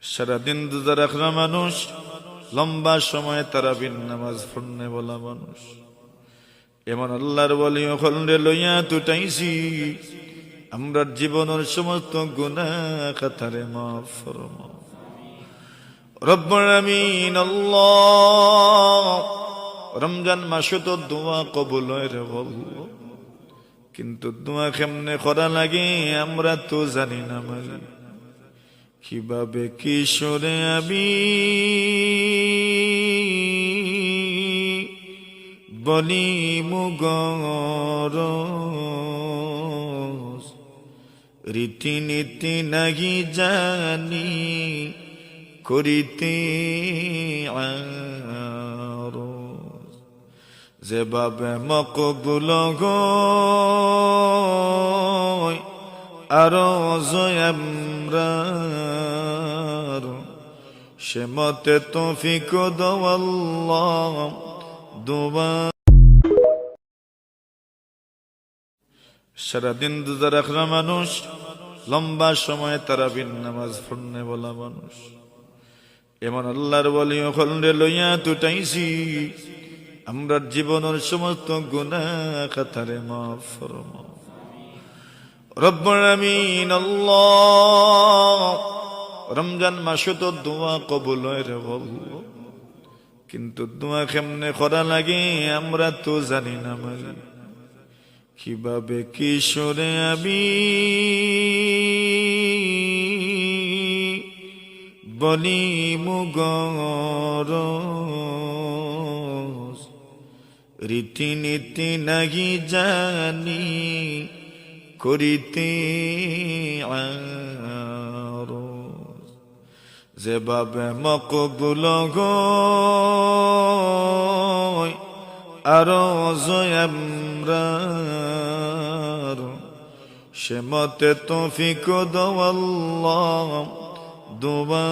সারাদিন রোজা রাখা মানুষ, লম্বা সময় তারাবির নামাজ পড়নে বলা মানুষ, এমন আল্লাহর ওলি হলরে লইয়া তুটাইছি আমরা জীবনের সমস্ত গুনাহ খাতারে মাফ ফরমাও রব্বুল আমিন। আল্লাহ, রমজান মাসে তো দোয়া কবুল হয় রে বলল, কিন্তু দোয়া কেমনে করা লাগে আমরা তো জানি না মালি। কিভাবে কিশোরে আমি বলি মুগর রীতিনীতি নাহি জানি করিতে আরজ, যেভাবে মকবুল হয় আরজ আমরার, সে মতে তৌফিক দাও আল্লাহ দোয়া। সারাদিন রোজা রাখা মানুষ, লম্বা সময় তারাবির নামাজ পড়নে বলা মানুষ, এমন আল্লাহর ওলি হলরে লইয়া তুটাইছি আমরা জীবনের সমস্ত গুনাহ খাতারে মাফ ফরমাও রব্বুল আমিন। আল্লাহ, রমজান মাসে তো দোয়া কবুল হয় রে বলল, কিন্তু দোয়া কেমনে করা লাগে আমরা তো জানি না মালি। কিভাবে কিশোরে আমি বলি মুগর রীতিনীতি নাহি জানি করিতে আরজ, যেভাবে মকবুল হয় আরজ আমরার, সে মতে তৌফিক দাও আল্লাহ দোয়া।